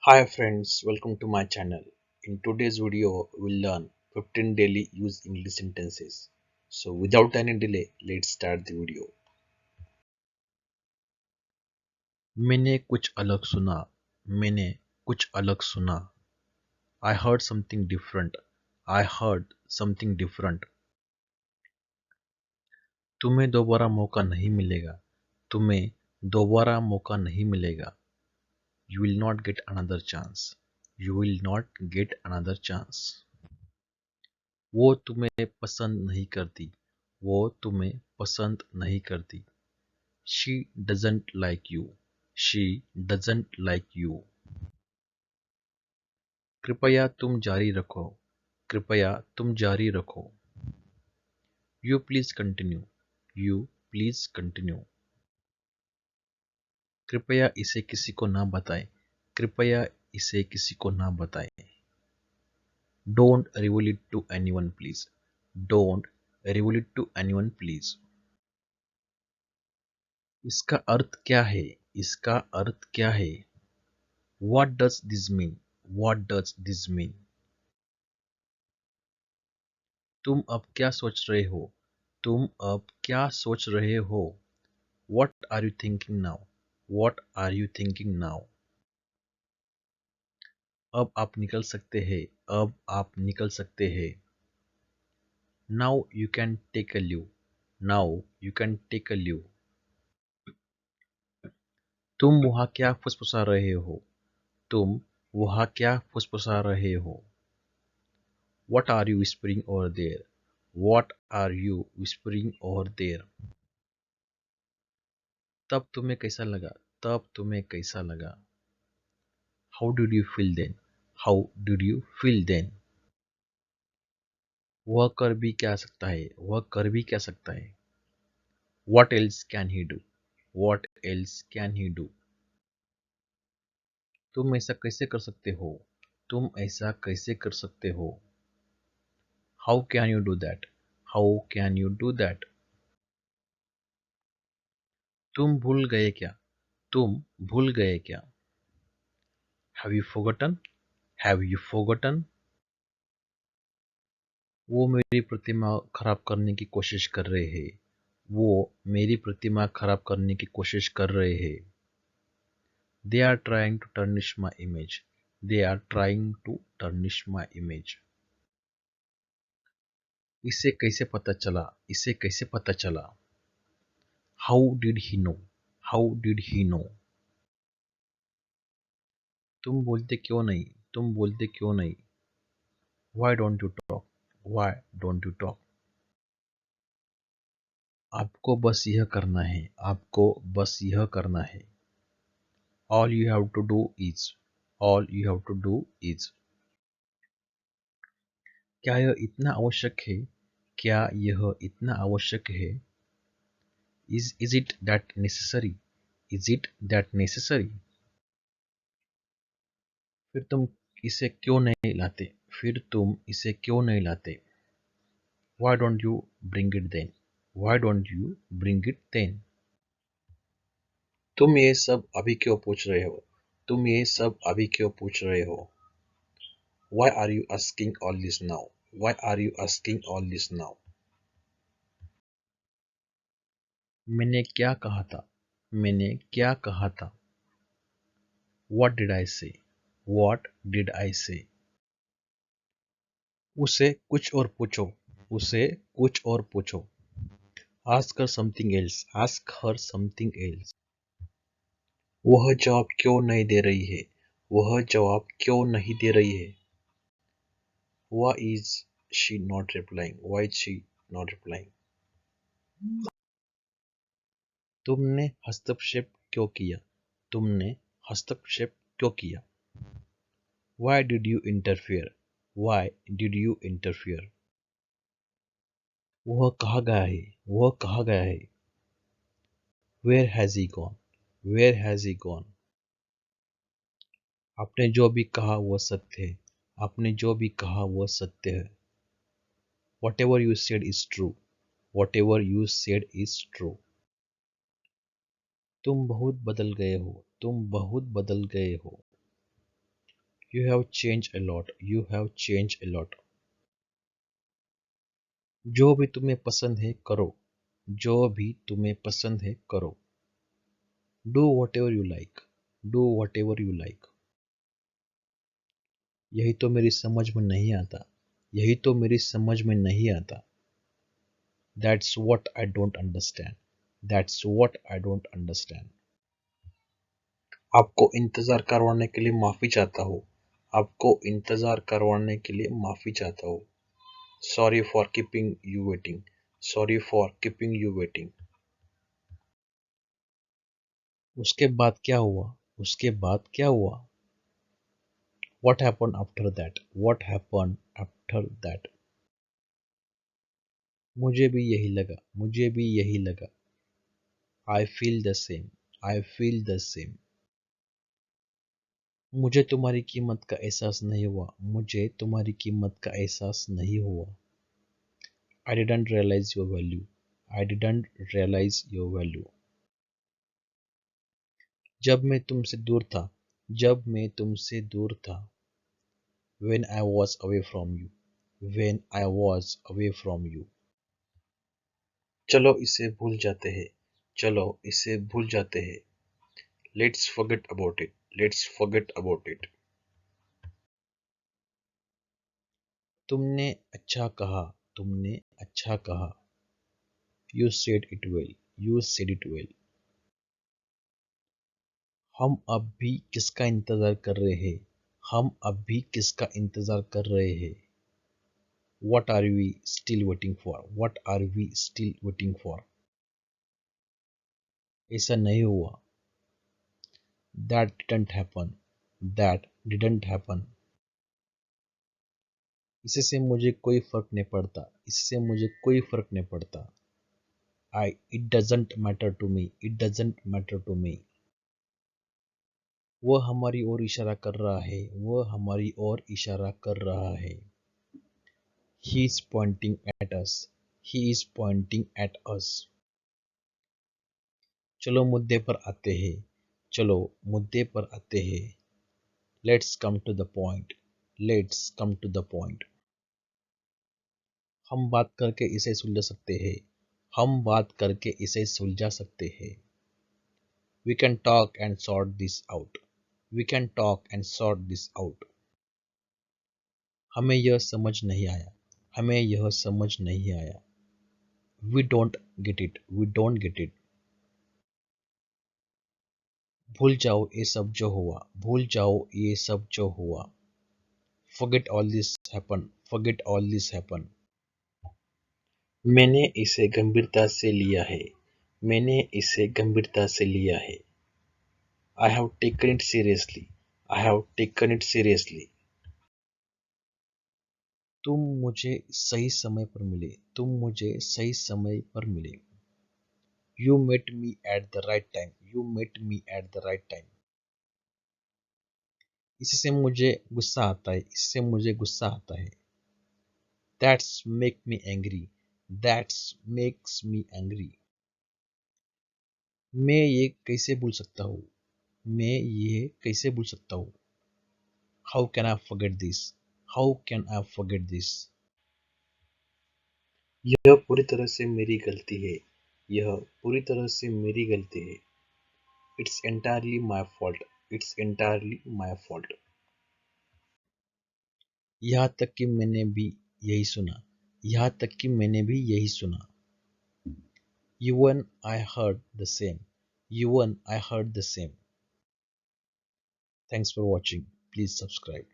Hi friends, welcome to my channel. In today's video, we'll learn 15 daily use English sentences. So without any delay, let's start the video. मैंने कुछ अलग सुना. मैंने कुछ अलग सुना. I heard something different. I heard something different. तुम्हें दोबारा मौका नहीं मिलेगा. तुम्हें दोबारा मौका नहीं मिलेगा. You will not get another chance. You will not get another chance. वो तुम्हें पसंद नहीं करती. वो तुम्हें पसंद नहीं करती. She doesn't like you. She doesn't like you. कृपया तुम जारी रखो. कृपया तुम जारी रखो. You please continue. You please continue. कृपया इसे किसी को ना बताएं. कृपया इसे किसी को ना बताएं. Don't reveal it to anyone, please. Don't reveal it to anyone, please. इसका अर्थ क्या है? इसका अर्थ क्या है? What does this mean? What does this mean? तुम अब क्या सोच रहे हो? तुम अब क्या सोच रहे हो? What are you thinking now? What are you thinking now? अब आप निकल सकते हैं. अब आप निकल सकते हैं. Now you can take a leave. Now you can take a leave. तुम वहाँ क्या फुसफुसा रहे हो? तुम वहाँ क्या फुसफुसा रहे हो? What are you whispering over there? What are you whispering over there? तब तुम्हें कैसा लगा? तब तुम्हें कैसा लगा? How did you feel then? How did you feel then? वह कर भी क्या सकता है? वह कर भी क्या सकता है? What else can he do? What else can he do? तुम ऐसा कैसे कर सकते हो? तुम ऐसा कैसे कर सकते हो? How can you do that? How can you do that? तुम भूल गए क्या? तुम भूल गए क्या? Have you forgotten? Have you forgotten? वो मेरी प्रतिमा खराब करने की कोशिश कर रहे हैं. वो मेरी प्रतिमा खराब करने की कोशिश कर रहे हैं. They are trying to tarnish my image. They are trying to tarnish my image. इसे कैसे पता चला? इसे कैसे पता चला? How did he know? How did he know? तुम बोलते क्यों नहीं? तुम बोलते क्यों नहीं? Why don't you talk? Why don't you talk? आपको बस यह करना है. आपको बस यह करना है. All you have to do is. All you have to do is. क्या यह इतना आवश्यक है? क्या यह इतना आवश्यक है? Is it that necessary? Is it that necessary? फिर तुम इसे क्यों नहीं लाते? फिर तुम इसे क्यों नहीं लाते? Why don't you bring it then? Why don't you bring it then? तुम ये सब अभी क्यों पूछ रहे हो? तुम ये सब अभी क्यों पूछ रहे हो? Why are you asking all this now? Why are you asking all this now? मैंने क्या कहा था? मैंने क्या कहा था? What did I say? What did I say? उसे कुछ और पूछो. उसे कुछ और पूछो. Ask her something else. Ask her something else. वह जवाब क्यों नहीं दे रही है? वह जवाब क्यों नहीं दे रही है? Why is she not replying? Why is she not replying? तुमने हस्तक्षेप क्यों किया? तुमने हस्तक्षेप क्यों किया? Why did you interfere? Why did you interfere? वह कहाँ गया है? वह कहाँ गया है? Where has he gone? Where has he gone? आपने जो भी कहा वह सत्य है. आपने जो भी कहा वह सत्य है. Whatever you said is true. Whatever you said is true. तुम बहुत बदल गए हो. तुम बहुत बदल गए हो. You have changed a lot. You have changed a lot. जो भी तुम्हें पसंद है करो. जो भी तुम्हें पसंद है करो. Do whatever you like. Do whatever you like. यही तो मेरी समझ में नहीं आता. यही तो मेरी समझ में नहीं आता. That's what I don't understand. That's what I don't understand. आपको इंतजार करवाने के लिए माफी चाहता हूँ. आपको इंतजार करवाने के लिए माफी चाहता हूँ. Sorry for keeping you waiting. Sorry for keeping you waiting. उसके बाद क्या हुआ? उसके बाद क्या हुआ? What happened after that? What happened after that? मुझे भी यही लगा. मुझे भी यही लगा. I feel the same. I feel the same. मुझे तुम्हारी कीमत का एहसास नहीं हुआ. मुझे तुम्हारी कीमत का एहसास नहीं हुआ. I didn't realize your value. I didn't realize your value. जब मैं तुमसे दूर था. जब मैं तुमसे दूर था. When I was away from you. When I was away from you. चलो इसे भूल जाते हैं. चलो इसे भूल जाते हैं. Let's forget about it. Let's forget about it. तुमने अच्छा कहा. तुमने अच्छा कहा. You said it well. You said it well. हम अब भी किसका इंतजार कर रहे हैं? हम अब भी किसका इंतजार कर रहे हैं? What are we still waiting for? What are we still waiting for? ऐसा नहीं हुआ. That didn't happen. That didn't happen. इससे मुझे कोई फर्क नहीं पड़ता. इससे मुझे कोई फर्क नहीं पड़ता. It doesn't matter to me. It doesn't matter to me. वह हमारी ओर इशारा कर रहा है. वह हमारी ओर इशारा कर रहा है. He is pointing at us. He is pointing at us. चलो मुद्दे पर आते हैं. चलो मुद्दे पर आते हैं. Let's come to the point. Let's come to the point. हम बात करके इसे सुलझा सकते हैं. हम बात करके इसे सुलझा सकते हैं. We can talk and sort this out. We can talk and sort this out. हमें यह समझ नहीं आया. हमें यह समझ नहीं आया. We don't get it. We don't get it. भूल जाओ ये सब जो हुआ. भूल जाओ ये सब जो हुआ. Forget all this happened. Forget all this happened. मैंने इसे गंभीरता से लिया है. मैंने इसे गंभीरता से लिया है. I have taken it seriously. I have taken it seriously. तुम मुझे सही समय पर मिले. तुम मुझे सही समय पर मिले. You met me at the right time. You met me at the right time. इससे मुझे गुस्सा आता है. इससे मुझे गुस्सा आता है. That's make me angry. That's makes me angry. मैं ये कैसे भूल सकता हूँ? मैं ये कैसे भूल सकता हूँ? How can I forget this? How can I forget this? यह पूरी तरह से मेरी गलती है. यह पूरी तरह से मेरी गलती है. It's entirely my fault. It's entirely my fault. यहाँ तक कि मैंने भी यही सुना. यहाँ तक कि मैंने भी यही सुना. Even I heard the same. Even I heard the same. Thanks for watching. Please subscribe.